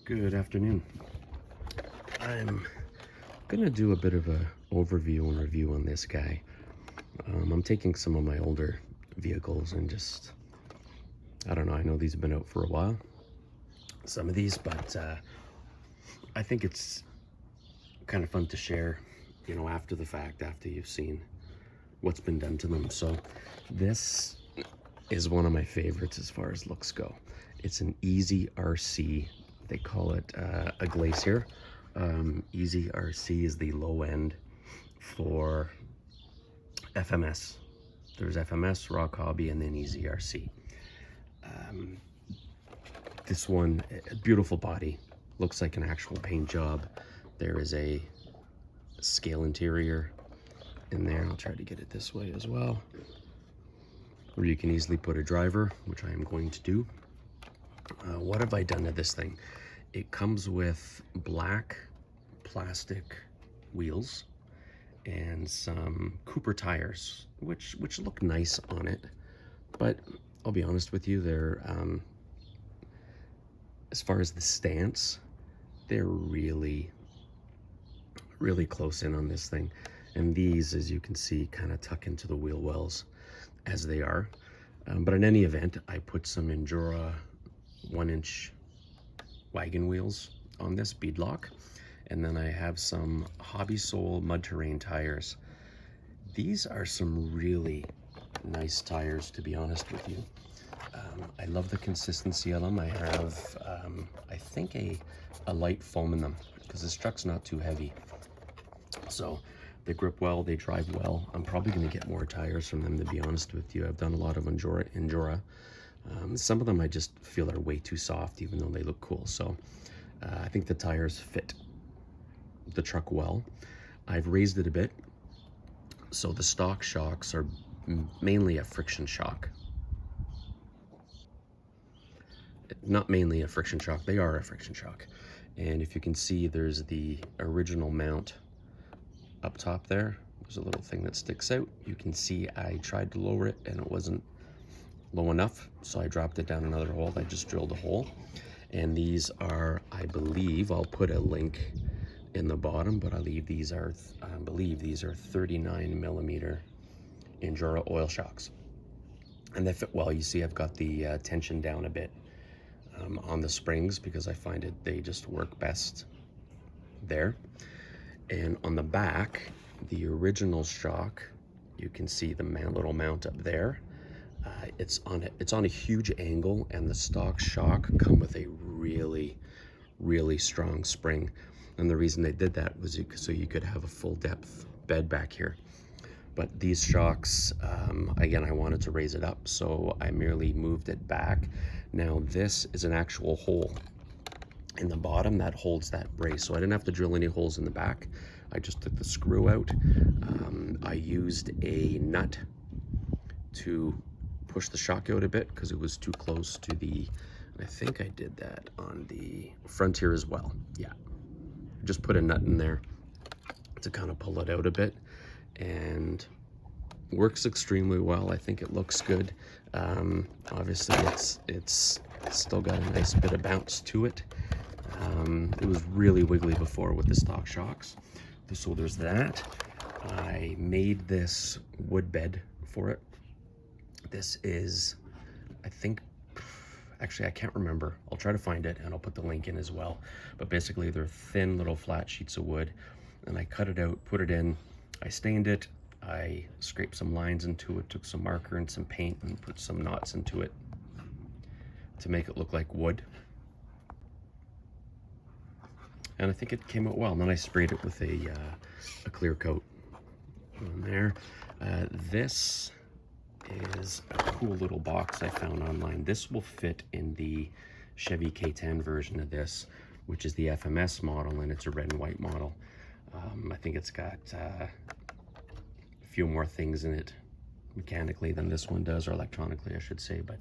Good afternoon. I'm gonna do a bit of a overview and review on this guy. I'm taking some of my older vehicles and just, I don't know, I know these have been out for a while, some of these, but I think it's kind of fun to share, after the fact, after you've seen what's been done to them. So this is one of my favorites as far as looks go. It's an Eazy RC. They call it a Glacier. Eazy RC is the low end for FMS. There's FMS, Rock Hobby, and then Eazy RC. This one, a beautiful body, looks like an actual paint job. There is a scale interior in there. I'll try to get it this way as well, where you can easily put a driver, which I am going to do. What have I done to this thing? It comes with black plastic wheels and some Cooper tires, which look nice on it, but I'll be honest with you, they're as far as the stance, they're really close in on this thing. And these, as you can see, kind of tuck into the wheel wells as they are. But in any event, I put some Endura 1-inch wagon wheels on this beadlock, and then I have some Hobby Sole mud terrain tires. These are some really nice tires, to be honest with you. I love the consistency of them. I have I think a light foam in them because this truck's not too heavy, so they grip well, they drive well. I'm probably going to get more tires from them, to be honest with you. I've done a lot of Endura. Some of them I just feel are way too soft, even though they look cool. So I think the tires fit the truck well. I've raised it a bit. So the stock shocks are mainly a friction shock. Not mainly a friction shock, they are a friction shock. And if you can see, there's the original mount up top there. There's a little thing that sticks out. You can see I tried to lower it and it wasn't low enough, so I dropped it down another hole. I just drilled a hole, and these are, I believe, I'll put a link in the bottom, but I believe these are 39 millimeter Endura oil shocks, and they fit well. You see I've got the tension down a bit on the springs because I find they just work best there. And on the back, the original shock, you can see the little mount up there. It's on a huge angle, and the stock shock come with a really strong spring. And the reason they did that was so you could have a full depth bed back here. But these shocks, again, I wanted to raise it up, so I merely moved it back. Now this is an actual hole in the bottom that holds that brace, so I didn't have to drill any holes in the back. I just took the screw out. I used a nut to push the shock out a bit because it was too close to I think I did that on the front here as well. Yeah, just put a nut in there to kind of pull it out a bit, and works extremely well. I think it looks good. Obviously it's still got a nice bit of bounce to it. It was really wiggly before with the stock shocks, so there's that. I made this wood bed for it. This is, I think, actually I can't remember. I'll try to find it and I'll put the link in as well. But basically they're thin little flat sheets of wood, and I cut it out, put it in, I stained it, I scraped some lines into it, took some marker and some paint and put some knots into it to make it look like wood. And I think it came out well. And then I sprayed it with a clear coat on there. This is a cool little box I found online. This will fit in the Chevy K10 version of this, which is the FMS model, and it's a red and white model. I think it's got a few more things in it mechanically than this one does, or electronically I should say, but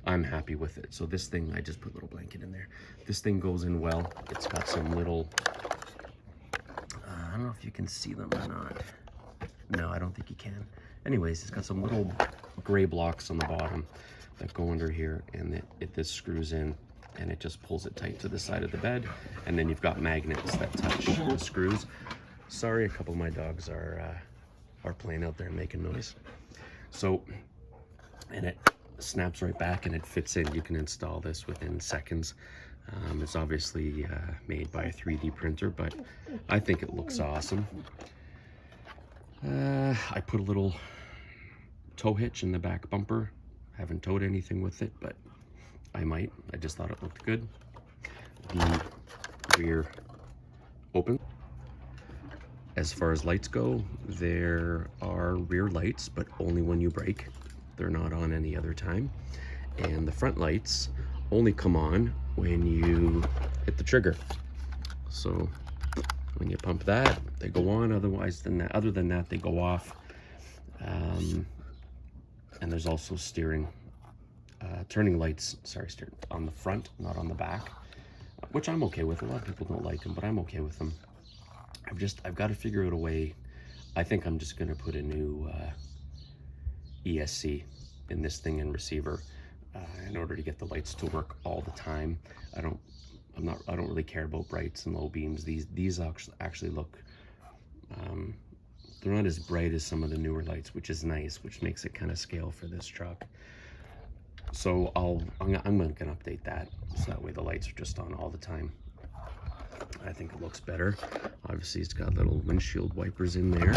I'm happy with it. So this thing, I just put a little blanket in there. This thing goes in well. It's got some little, I don't know if you can see them or not. No, I don't think you can. Anyways, it's got some little gray blocks on the bottom that go under here, and this screws in and it just pulls it tight to the side of the bed. And then you've got magnets that touch the screws. Sorry, a couple of my dogs are playing out there and making noise. So, and it snaps right back and it fits in. You can install this within seconds. It's obviously made by a 3D printer, but I think it looks awesome. I put a little tow hitch in the back bumper. Haven't towed anything with it, but I might. I just thought it looked good. The rear open. As far as lights go, there are rear lights, but only when you brake. They're not on any other time. And the front lights only come on when you hit the trigger. So when you pump that, they go on. Other than that, they go off. And there's also turning lights, steering on the front, not on the back, which I'm okay with. A lot of people don't like them, but I'm okay with them. I've got to figure out a way. I think I'm just going to put a new ESC in this thing and receiver in order to get the lights to work all the time. I don't really care about brights and low beams. These actually look, they're not as bright as some of the newer lights, which is nice, which makes it kind of scale for this truck. So I'm going to update that, so that way the lights are just on all the time. I think it looks better. Obviously, it's got little windshield wipers in there.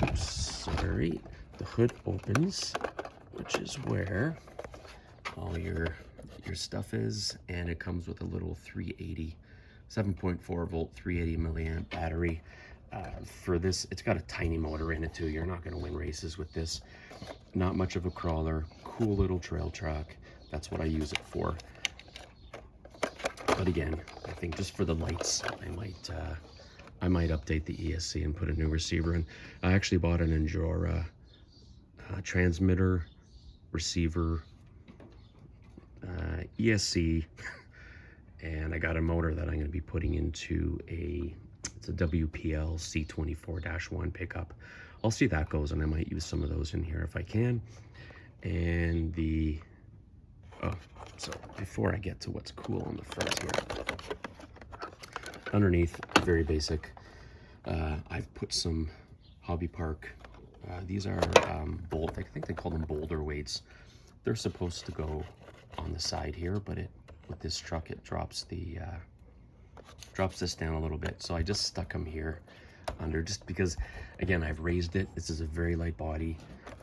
Oops, sorry. The hood opens, which is where all your stuff is, and it comes with a little 7.4 volt 380 milliamp battery. For this, it's got a tiny motor in it too. You're not going to win races with this. Not much of a crawler. Cool little trail truck. That's what I use it for. But again, I think just for the lights, I might update the ESC and put a new receiver in. I actually bought an Endura transmitter, receiver, ESC, and I got a motor that I'm going to be putting into it's a WPL C24-1 pickup. I'll see how that goes, and I might use some of those in here if I can. And so before I get to what's cool on the front here, underneath, very basic, I've put some Hobby Park. These are I think they call them boulder weights. They're supposed to go on the side here, but with this truck, it drops this down a little bit. So I just stuck them here under, just because, again, I've raised it. This is a very light body,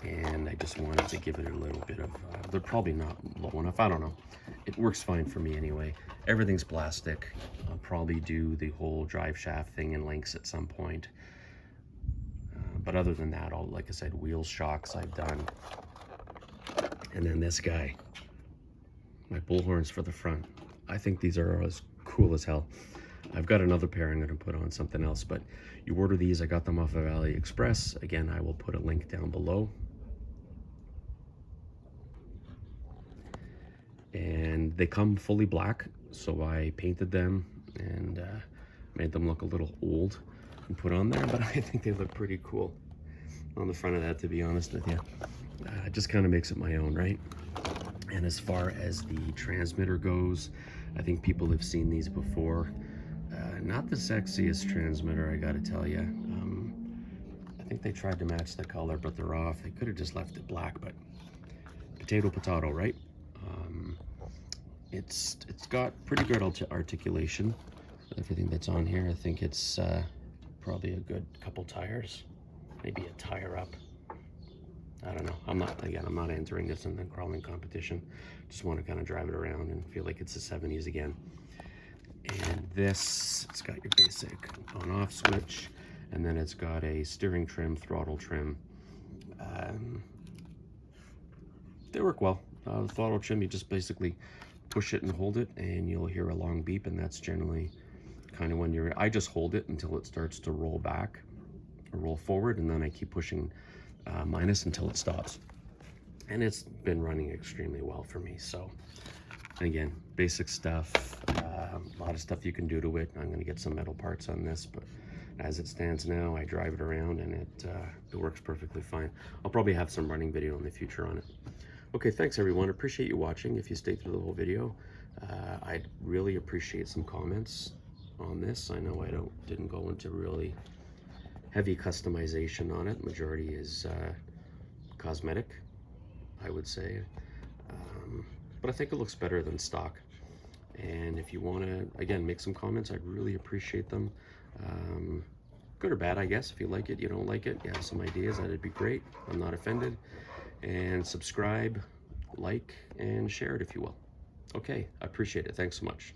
and I just wanted to give it a little bit of, they're probably not low enough. I don't know. It works fine for me anyway. Everything's plastic. I'll probably do the whole drive shaft thing in links at some point. But other than that, like I said, wheel shocks I've done. And then this guy, my bullhorns for the front. I think these are as cool as hell. I've got another pair I'm going to put on something else, but you order these. I got them off of AliExpress. Again, I will put a link down below. And they come fully black, so I painted them and made them look a little old and put on there, but I think they look pretty cool on the front of that, to be honest with you. It just kind of makes it my own, right? And as far as the transmitter goes, I think people have seen these before. Not the sexiest transmitter, I gotta tell you. I think they tried to match the color, but they're off. They could have just left it black, but potato, right? It's got pretty good articulation. Everything that's on here, I think it's probably a good couple tires, maybe a tire up. I don't know. I'm not entering this in the crawling competition. Just want to kind of drive it around and feel like it's the 70s again. And this, it's got your basic on-off switch, and then it's got a steering trim, throttle trim. They work well. The throttle trim, you just basically push it and hold it, and you'll hear a long beep, and that's generally kind of when I just hold it until it starts to roll back or roll forward, and then I keep pushing minus until it stops. And it's been running extremely well for me. So again, basic stuff, a lot of stuff you can do to it. I'm going to get some metal parts on this, but as it stands now, I drive it around and it works perfectly fine. I'll probably have some running video in the future on it. Okay, thanks everyone. Appreciate you watching. If you stayed through the whole video, I'd really appreciate some comments on this. I know I didn't go into really heavy customization on it. Majority is cosmetic, I would say. But I think it looks better than stock. And if you want to, again, make some comments, I'd really appreciate them. Good or bad, I guess. If you like it, you don't like it, you have some ideas, that'd be great. I'm not offended. And subscribe, like, and share it if you will. Okay, I appreciate it. Thanks so much.